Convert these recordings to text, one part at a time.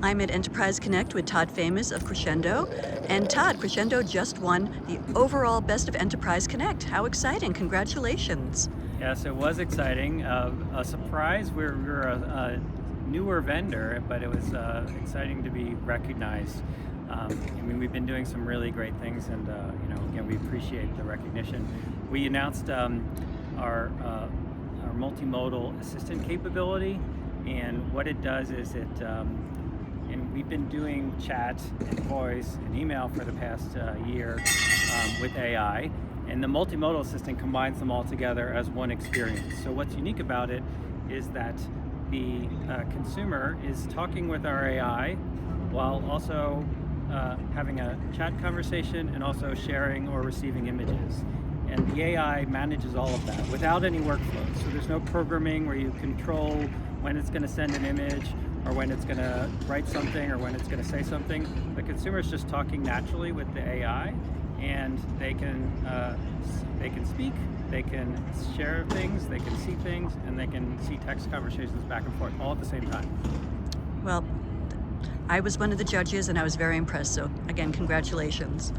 I'm at Enterprise Connect with Todd Famous of Crescendo. And Todd, Crescendo just won the overall Best of Enterprise Connect. How exciting! Congratulations. Yes, it was exciting. A surprise. We're a newer vendor, but it was exciting to be recognized. I mean, we've been doing some really great things, and again, we appreciate the recognition. We announced our multimodal assistant capability, and what it does is and we've been doing chat and voice and email for the past year with AI. And the multimodal assistant combines them all together as one experience. So what's unique about it is that the consumer is talking with our AI while also having a chat conversation and also sharing or receiving images. And the AI manages all of that without any workflow. So there's no programming where you control when it's going to send an image or when it's going to write something or when it's going to say something. The consumer is just talking naturally with the AI, and they can speak, they can share things, they can see things, and they can see text conversations back and forth all at the same time. Well, I was one of the judges and I was very impressed. So again, congratulations.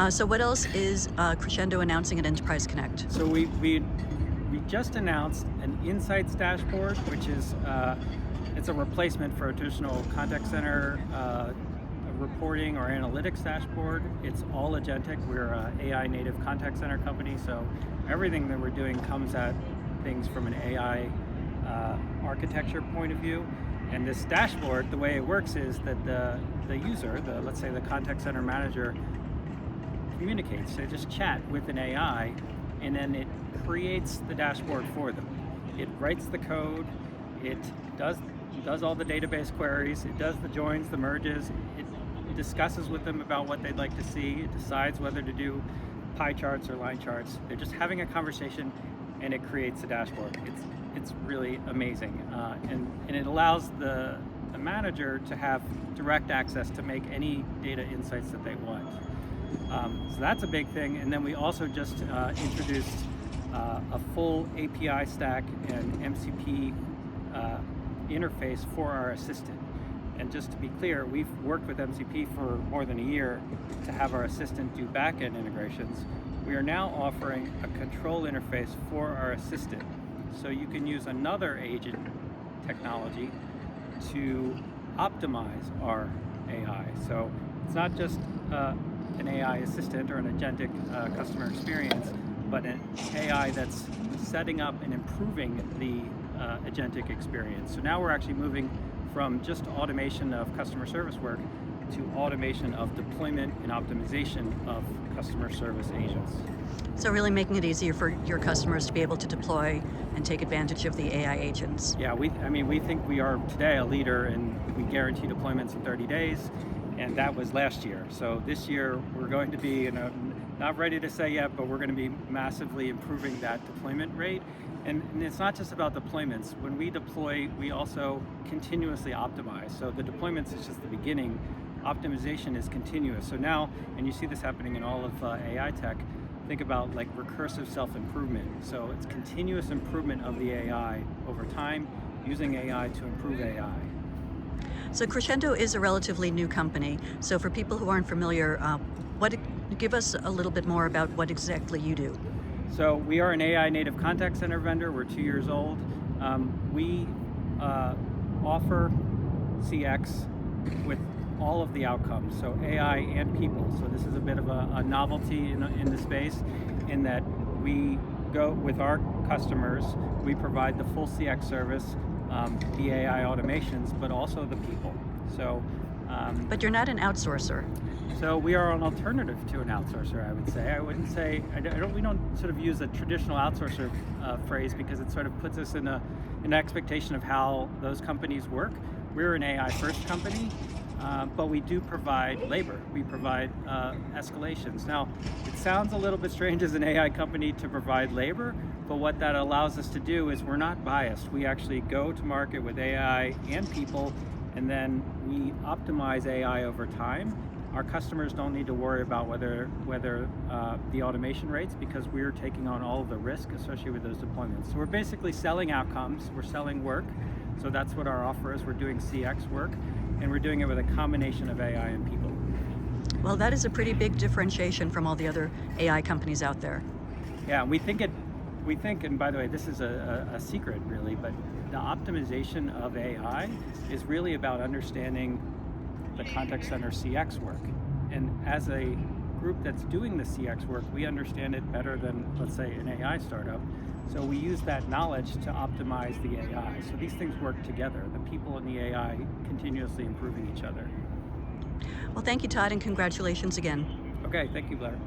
So what else is Crescendo announcing at Enterprise Connect? So we just announced an insights dashboard, which is it's a replacement for a traditional contact center reporting or analytics dashboard. It's all agentic. We're an AI native contact center company, so everything that we're doing comes at things from an AI architecture point of view. And this dashboard, the way it works is that the user, let's say the contact center manager, communicates. They just chat with an AI, and then it creates the dashboard for them. It writes the code, it does all the database queries, it does the joins, the merges, it discusses with them about what they'd like to see, it decides whether to do pie charts or line charts. They're just having a conversation, and it creates a dashboard. It's really amazing, and it allows the manager to have direct access to make any data insights that they want. So that's a big thing. And then we also just introduced a full API stack and MCP interface for our assistant. And just to be clear, we've worked with MCP for more than a year to have our assistant do back-end integrations. We are now offering a control interface for our assistant. So you can use another agent technology to optimize our AI. So it's not just an AI assistant or an agentic customer experience, but an AI that's setting up and improving the agentic experience. So now we're actually moving from just automation of customer service work to automation of deployment and optimization of customer service agents. So really making it easier for your customers to be able to deploy and take advantage of the AI agents. Yeah, we think we are today a leader, and we guarantee deployments in 30 days, and that was last year. So this year we're going to be, not ready to say yet, but we're going to be massively improving that deployment rate. And it's not just about deployments. When we deploy, we also continuously optimize. So the deployments is just the beginning. Optimization is continuous. So now, and you see this happening in all of AI tech, think about like recursive self-improvement. So it's continuous improvement of the AI over time, using AI to improve AI. So Crescendo is a relatively new company. So for people who aren't familiar, give us a little bit more about what exactly you do. So we are an AI native contact center vendor. We're 2 years old. We offer CX with all of the outcomes, so AI and people. So this is a bit of a novelty in the space, in that we go with our customers, we provide the full CX service, the AI automations, but also the people. So, but you're not an outsourcer. So we are an alternative to an outsourcer, I would say. I wouldn't say, we don't sort of use a traditional outsourcer phrase, because it sort of puts us in an expectation of how those companies work. We're an AI first company, but we do provide labor. We provide escalations. Now, it sounds a little bit strange as an AI company to provide labor, but what that allows us to do is we're not biased. We actually go to market with AI and people, and then we optimize AI over time. Our customers don't need to worry about whether the automation rates, because we're taking on all of the risk associated with those deployments. So we're basically selling outcomes, we're selling work, So that's what our offer is. We're doing CX work, and we're doing it with a combination of AI and people. Well, that is a pretty big differentiation from all the other AI companies out there. Yeah, and we think, and by the way, this is a secret really, but the optimization of AI is really about understanding the contact center CX work. And as a group that's doing the CX work, we understand it better than, let's say, an AI startup. So we use that knowledge to optimize the AI. So these things work together, the people and the AI continuously improving each other. Well, thank you, Todd, and congratulations again. Okay, thank you, Blair.